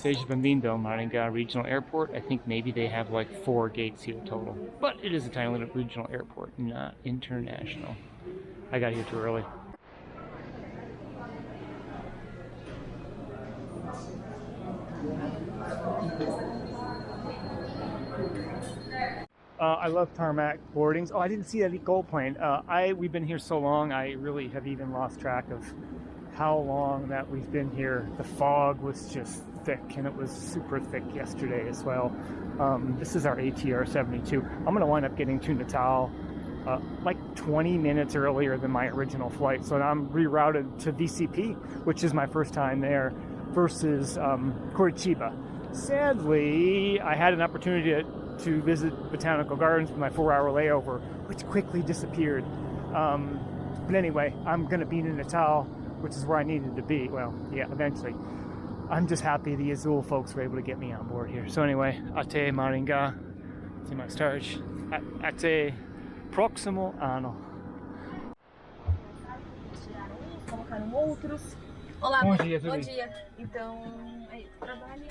Seja bem-vindo, Maringá Regional Airport. I think maybe they have like 4 gates here total. But it is a tiny little regional airport, not international. I got here too early. I love tarmac boardings. Oh, I didn't see that gold plane. We've been here so long, I really have even lost track of how long that we've been here. The fog was just thick, and it was super thick yesterday as well. This is our ATR 72. I'm going to wind up getting to Natal like 20 minutes earlier than my original flight. So I'm rerouted to VCP, which is my first time there, versus Curitiba. Sadly, I had an opportunity to visit Botanical Gardens with my 4-hour layover, which quickly disappeared. But anyway, I'm going to be in Natal, which is where I needed to be. Well, yeah, eventually. I'm just happy the Azul folks were able to get me on board here. So anyway, até Maringá, até mais tarde, até próximo ano. Colocaram outros. Olá, bom dia. Bom dia. Então, aí, trabalha.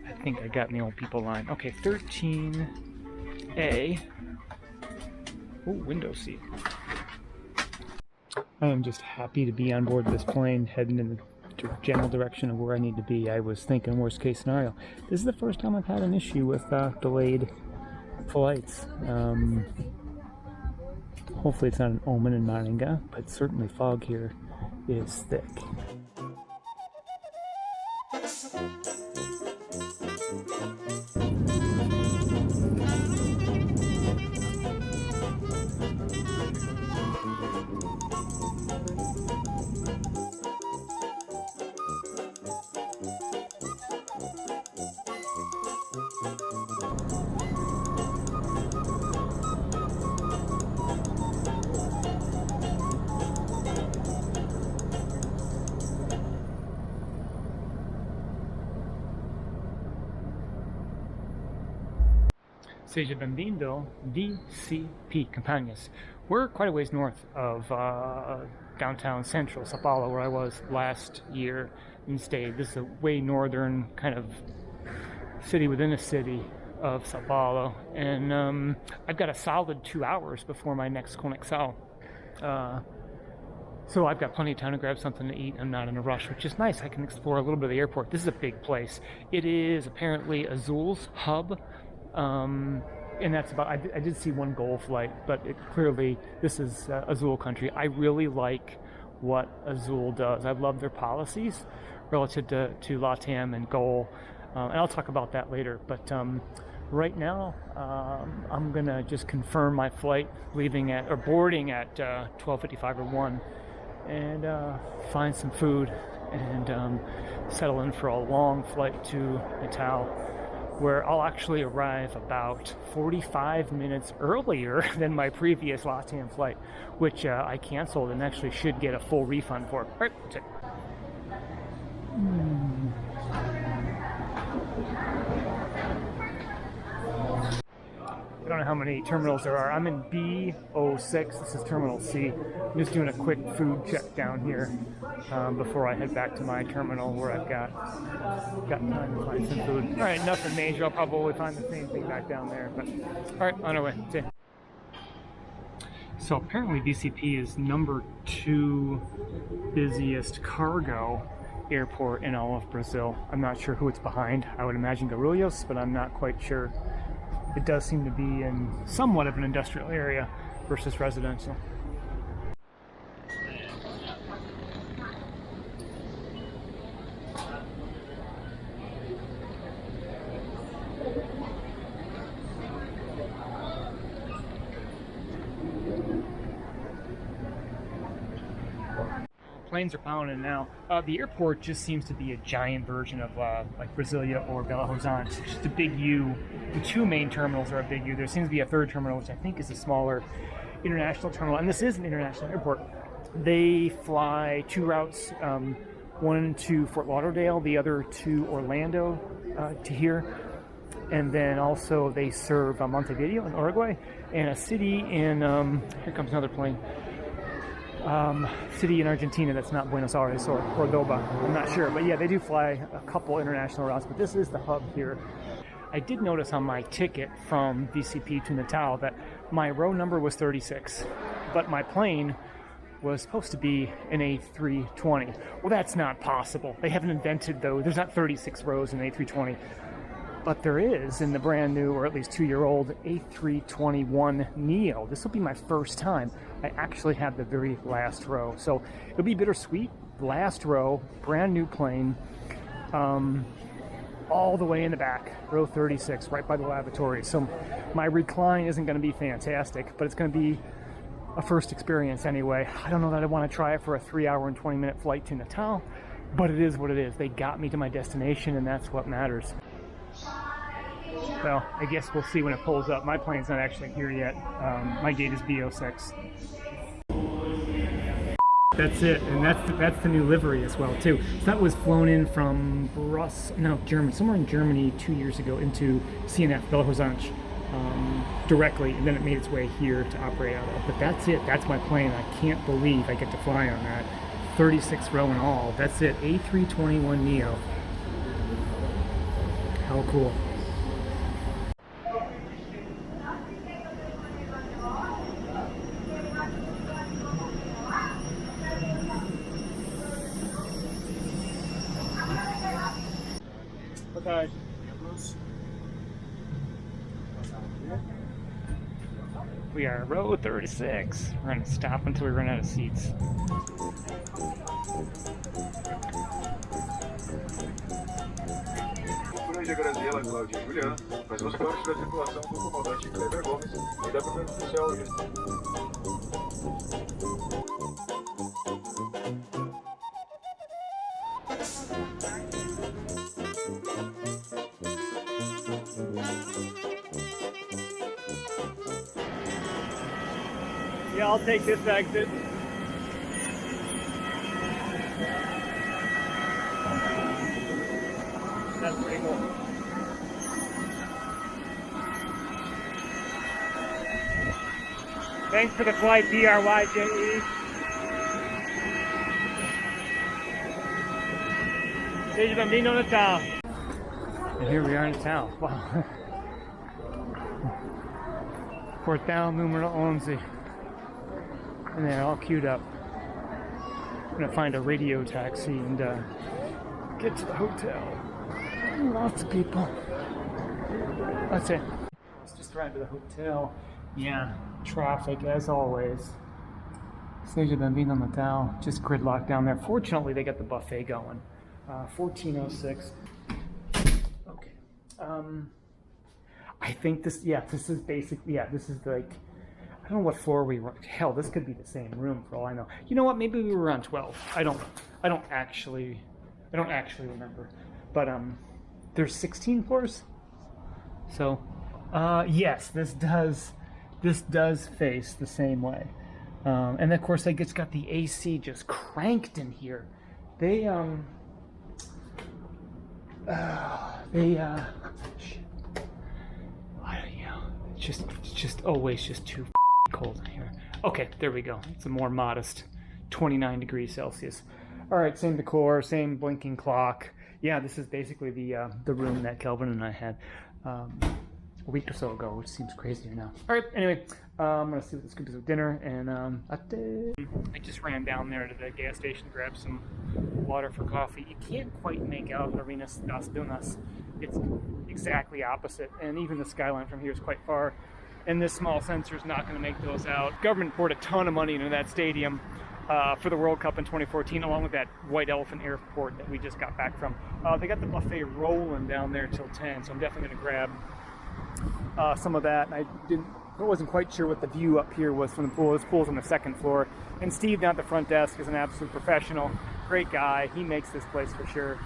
I think I got in the old people line. Okay, 13A. Oh, window seat. I am just happy to be on board this plane, heading in the general direction of where I need to be. I was thinking worst case scenario. This is the first time I've had an issue with delayed flights. Hopefully it's not an omen in Maringá, but certainly fog here is thick. Seja bem-vindo, VCP, Campanhas. We're quite a ways north of downtown central Sao Paulo, where I was last year and stayed. This is a way northern kind of city within a city of Sao Paulo. And I've got a solid 2 hours before my next conexão. So I've got plenty of time to grab something to eat. I'm not in a rush, which is nice. I can explore a little bit of the airport. This is a big place. It is apparently Azul's hub. And that's about, I did see one Gol flight, but clearly this is Azul country. I really like what Azul does. I love their policies relative to LATAM and Gol, and I'll talk about that later. But right now, I'm gonna just confirm my flight boarding at 12:55 or 1, and find some food and settle in for a long flight to Natal, where I'll actually arrive about 45 minutes earlier than my previous LATAM flight, which I canceled and actually should get a full refund for. All right, that's it. I don't know how many terminals there are. I'm in B06. This is Terminal C. I'm just doing a quick food check down here before I head back to my terminal, where I've got time to find some food. All right, nothing major. I'll probably find the same thing back down there. But all right, on our way. See. So apparently VCP is number 2 busiest cargo airport in all of Brazil. I'm not sure who it's behind. I would imagine Guarulhos, but I'm not quite sure. It does seem to be in somewhat of an industrial area versus residential. Planes are pounding now. The airport just seems to be a giant version of like Brasilia or Belo Horizonte. It's just a big U. The 2 main terminals are a big U. There seems to be a 3rd terminal, which I think is a smaller international terminal. And this is an international airport. They fly 2 routes, one to Fort Lauderdale, the other to Orlando to here. And then also they serve Montevideo in Uruguay, and a city in, here comes another plane, city in Argentina that's not Buenos Aires or Cordoba. I'm not sure, but yeah, they do fly a couple international routes, but this is the hub here. I did notice on my ticket from VCP to Natal that my row number was 36, but my plane was supposed to be an A320. Well, that's not possible. They haven't invented those. There's not 36 rows in A320. But there is in the brand new, or at least 2-year-old, A321neo. This will be my first time I actually have the very last row. So it'll be bittersweet. Last row, brand new plane, all the way in the back, row 36, right by the lavatory. So my recline isn't going to be fantastic, but it's going to be a first experience anyway. I don't know that I want to try it for a 3-hour and 20-minute flight to Natal, but it is what it is. They got me to my destination, and that's what matters. Well, I guess we'll see when it pulls up. My plane's not actually here yet. My gate is B06. That's it, and that's the new livery as well too. So that was flown in from Germany, somewhere in Germany 2 years ago into CNF Belo Horizonte directly, and then it made its way here to operate out of. But that's it. That's my plane. I can't believe I get to fly on that. 36 row in all. That's it. A321neo. How cool. Okay. We are row 36. We're going to stop until we run out of seats. Graziela, Cláudia e Juliana, mas os cortes da tripulação do comandante Kleber Gomes e da primeira oficial. Yeah, I'll take this exit. That's pretty cool. Thanks for the flight, BRYJE. Seja bem-vindo ao Natal. And here we are in Natal. Wow. Portal número 11. And they're all queued up. I'm gonna find a radio taxi and get to the hotel. Lots of people. That's it. Let's just arrive at the hotel. Yeah, traffic as always. Seja bem-vindo ao Natal. Just gridlock down there. Fortunately, they got the buffet going. 1406. Okay. I think this is basically, this is like, I don't know what floor we were. Hell, this could be the same room for all I know. You know what? Maybe we were on 12. I don't actually remember. But there's 16 floors. So, yes, this does face the same way. And of course, it's got the AC just cranked in here. Shit. It's just always just too cold in here. Okay, there we go. It's a more modest 29 degrees Celsius. All right, same decor, same blinking clock. Yeah, this is basically the room that Kelvin and I had a week or so ago, which seems crazier now. All right, anyway, I'm gonna see what this could be for dinner, and I just ran down there to the gas station, grabbed some water for coffee. You can't quite make out Arenas das Dunas. It's exactly opposite, and even the skyline from here is quite far, and this small sensor is not going to make those out. Government poured a ton of money into that stadium for the World Cup in 2014, along with that White Elephant Airport that we just got back from. They got the buffet rolling down there till 10, so I'm definitely going to grab some of that. I wasn't quite sure what the view up here was from the pool. This pool's on the second floor, and Steve down at the front desk is an absolute professional, great guy. He makes this place for sure.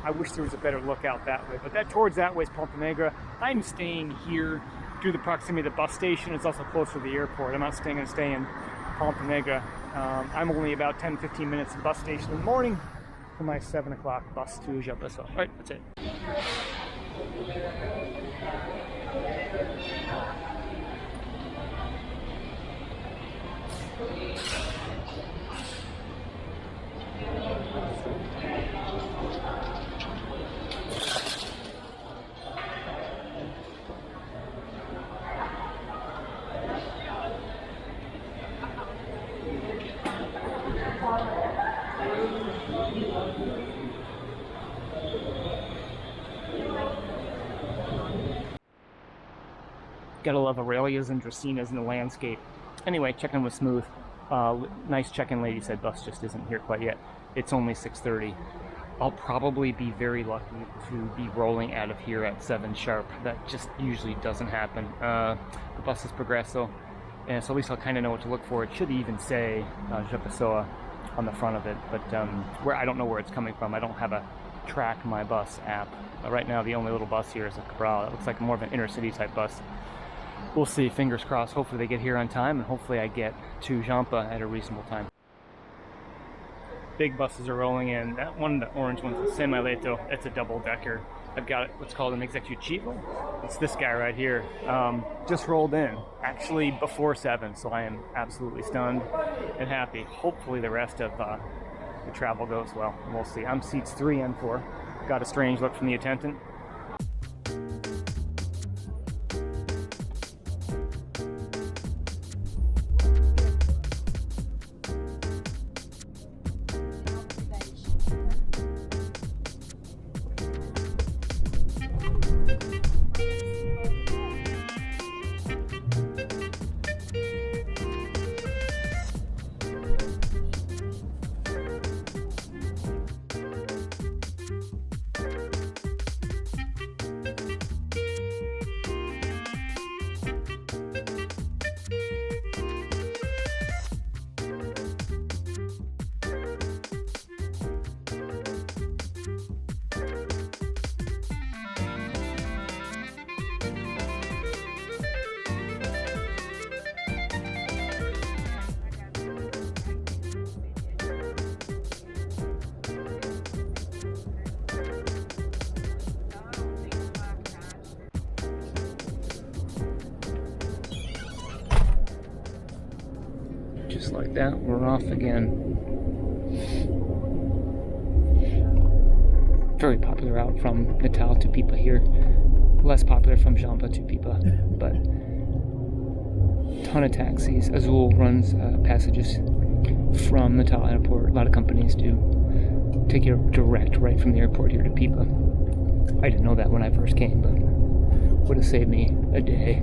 I wish there was a better lookout that way, but towards that way is Ponta Negra. I'm staying here due to the proximity of the bus station. It's also closer to the airport. I'm not going to stay in Ponta Negra. I'm only about 10-15 minutes to the bus station in the morning for my 7 o'clock bus to Joao Pessoa. All right, that's it. Gotta love Aurelias and Dracaenas in the landscape. Anyway, check-in was smooth. Nice check-in lady said bus just isn't here quite yet. It's only 6:30. I'll probably be very lucky to be rolling out of here at 7 sharp. That just usually doesn't happen. The bus is Progresso, and so at least I'll kind of know what to look for. It should even say Joao Pessoa on the front of it, but where I don't know where it's coming from. I don't have a Track My Bus app. Right now, the only little bus here is a Cabral. It looks like more of an intercity type bus. We'll see. Fingers crossed. Hopefully they get here on time, and hopefully I get to Jacumã at a reasonable time. Big buses are rolling in. That one, the orange one's a Semileto. It's a double-decker. I've got what's called an Executivo. It's this guy right here. Just rolled in, actually before 7, so I am absolutely stunned and happy. Hopefully the rest of the travel goes well. We'll see. I'm seats 3 and 4. Got a strange look from the attendant. Just like that, we're off again. Very popular route from Natal to Pipa here. Less popular from Jacumã to Pipa, but ton of taxis. Azul runs passages from Natal Airport. A lot of companies do take you direct right from the airport here to Pipa. I didn't know that when I first came, but would have saved me a day.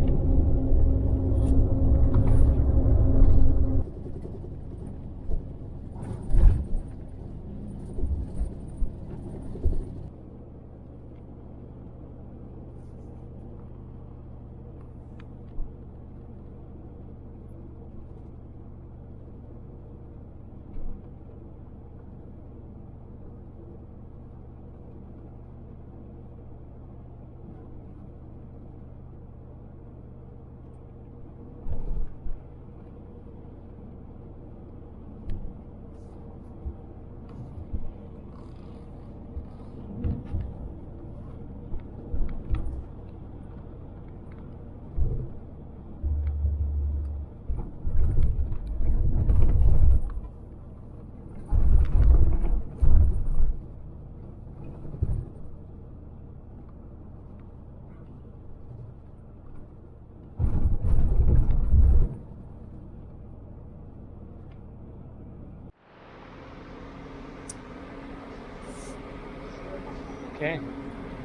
Ok,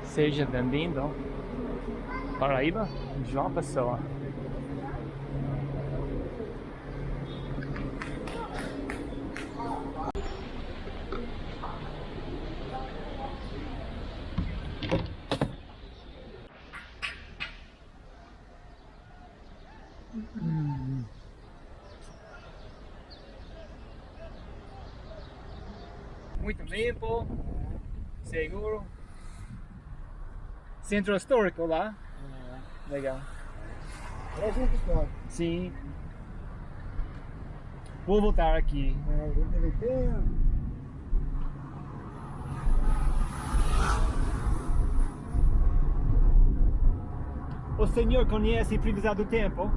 seja bem-vindo, Paraíba, Joao Pessoa. Muito limpo, seguro. Centro histórico lá. Legal. É centro histórico. Sim. Vou voltar aqui. O senhor conhece previsão do tempo?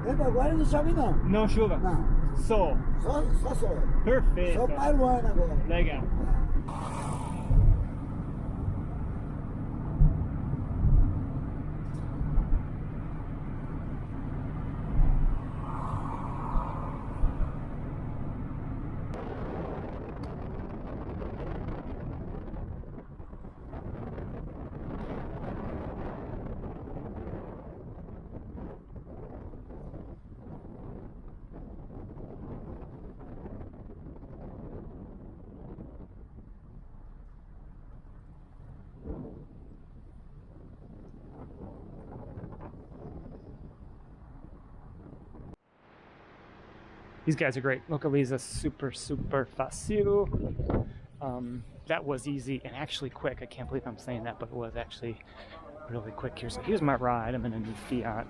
Tempo agora não chove não. Não chuva? Não. Sol. Só sol. Perfeito. Só para o ano agora. Legal. These guys are great. Localiza, super fácil. That was easy and actually quick. I can't believe I'm saying that, but it was actually really quick here. So here's my ride. I'm in a new Fiat.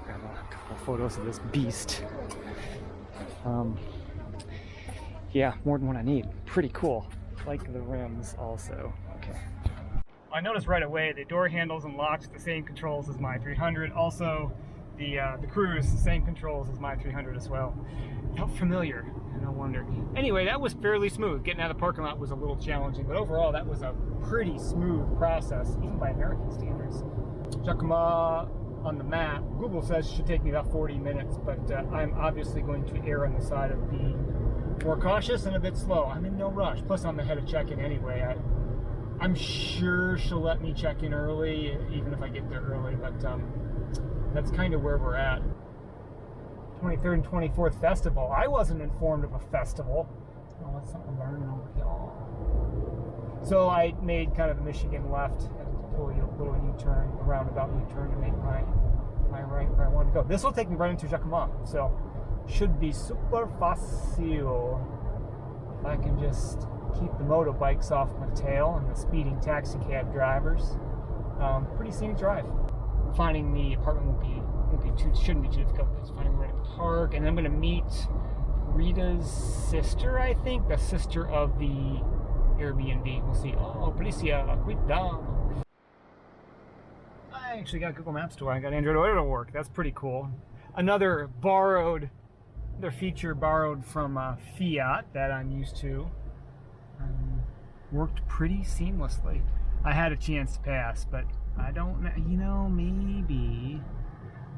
Grab a couple of photos of this beast. Yeah, more than what I need. Pretty cool. Like the rims also. Okay. I noticed right away the door handles and locks the same controls as my 300. Also, the cruise, the same controls as my 300 as well. Felt familiar, and no wonder. Anyway, that was fairly smooth. Getting out of the parking lot was a little challenging, but overall that was a pretty smooth process, even by American standards. Jacuma on the map, Google says it should take me about 40 minutes, but I'm obviously going to err on the side of being more cautious and a bit slow. I'm in no rush. Plus, I'm ahead of check-in anyway. I'm sure she'll let me check in early, even if I get there early, but that's kind of where we're at. 23rd and 24th festival. I wasn't informed of a festival. Oh, that's something learning over here. So I made kind of a Michigan left, a little U-turn, a roundabout U-turn to make my right where I want to go. This will take me right into Jacumã, so should be super fácil if I can just keep the motorbikes off my tail and the speeding taxi cab drivers. Pretty scenic drive. Finding the apartment shouldn't be too difficult. Just finding where to park, and then I'm going to meet Rita's sister, I think, the sister of the Airbnb. We'll see. Oh, Policia, cuidado. I actually got Google Maps to work. I got Android Auto to work. That's pretty cool. Another feature borrowed from Fiat that I'm used to. Worked pretty seamlessly. I had a chance to pass, but I don't know, maybe.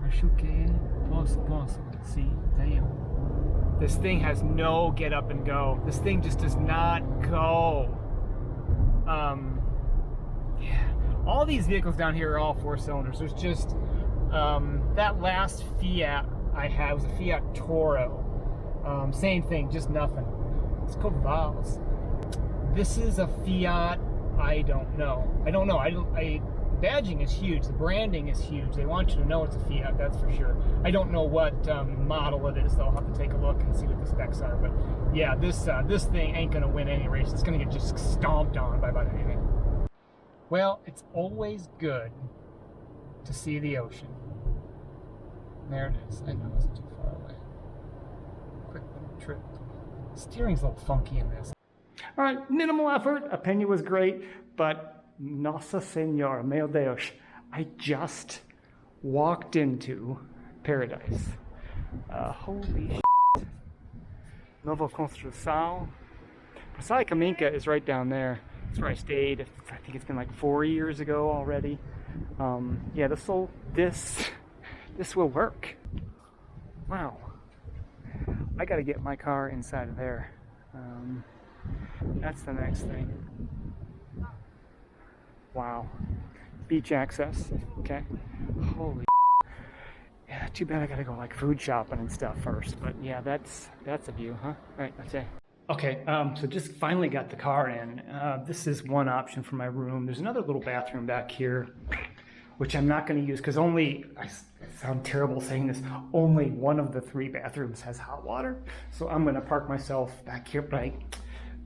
Acho que posso. See, damn. This thing has no get up and go. This thing just does not go. Yeah. All these vehicles down here are all 4 cylinders. There's just, that last Fiat I had was a Fiat Toro. Same thing, just nothing. It's called Vals. This is a Fiat, I don't know. Badging is huge, the branding is huge. They want you to know it's a Fiat, that's for sure. I don't know what model it is, though. I'll have to take a look and see what the specs are. But yeah, this thing ain't gonna win any race. It's gonna get just stomped on by about anything. Well, it's always good to see the ocean. There it is. I know it wasn't too far away. Quick little trip. Steering's a little funky in this. All right, minimal effort. Apenia was great, but Nossa Senhora, meu Deus, I just walked into paradise. Holy shit. Nova Construção. Praia Caminca is right down there. That's where I stayed. I think it's been like 4 years ago already. Yeah, this will work. Wow. I gotta get my car inside of there. That's the next thing. Wow. Beach access. Okay. Holy. Yeah, too bad I gotta go like food shopping and stuff first. But yeah, that's a view, huh? Right, that's it. Okay, so just finally got the car in. This is one option for my room. There's another little bathroom back here, which I'm not going to use because I sound terrible saying this, only one of the 3 bathrooms has hot water. So I'm going to park myself back here, but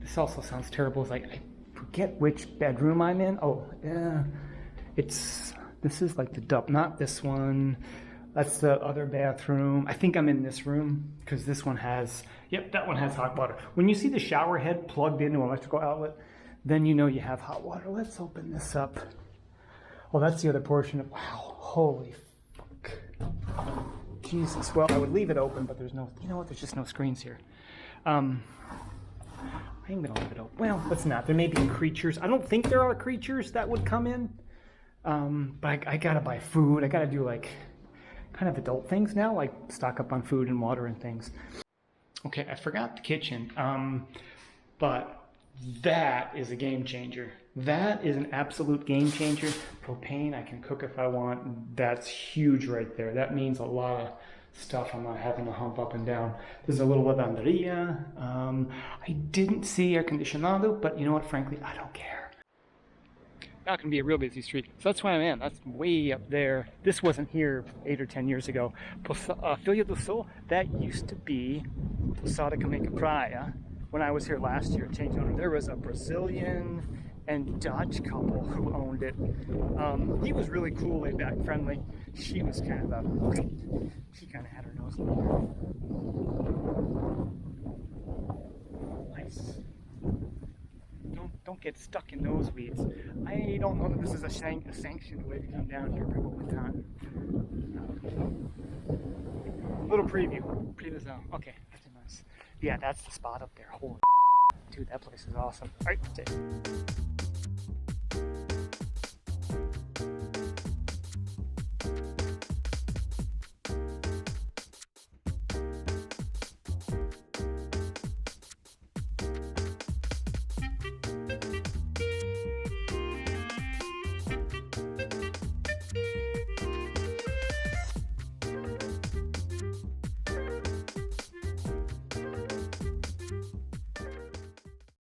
this also sounds terrible. It's like, I forget which bedroom I'm in. Oh, yeah, this is like the dump, not this one. That's the other bathroom. I think I'm in this room because this one has, yep, that one has hot water. When you see the shower head plugged into an electrical outlet, then you know you have hot water. Let's open this up. Oh, that's the other portion of, wow, holy fuck. Jesus, well, I would leave it open, but there's no, you know what, there's just no screens here. I'm gonna leave it open. Well, let's not. There may be creatures. I don't think there are creatures that would come in, but I gotta buy food. I gotta do like, kind of adult things now, like stock up on food and water and things. Okay, I forgot the kitchen, but that is a game changer. That is an absolute game changer. Propane, I can cook if I want. That's huge right there. That means a lot of stuff I'm not having to hump up and down. There's a little lavanderia. I didn't see air conditionado, but you know what, frankly, I don't care. not going to be a real busy street. So that's why I'm in. That's way up there. This wasn't here 8 or 10 years ago. Filha do Sul, that used to be Posada Caminha Praia. When I was here last year, changed owner. There was a Brazilian and Dutch couple who owned it. He was really cool, laid back, friendly. She was kind of she kind of had her nose in the air. Nice. Don't get stuck in those weeds. I don't know that this is a sanctioned way to come down here, but we'll time. Little preview. Tradução. Okay, that's nice. Yeah, that's the spot up there. Holy dude, that place is awesome. All right, stay.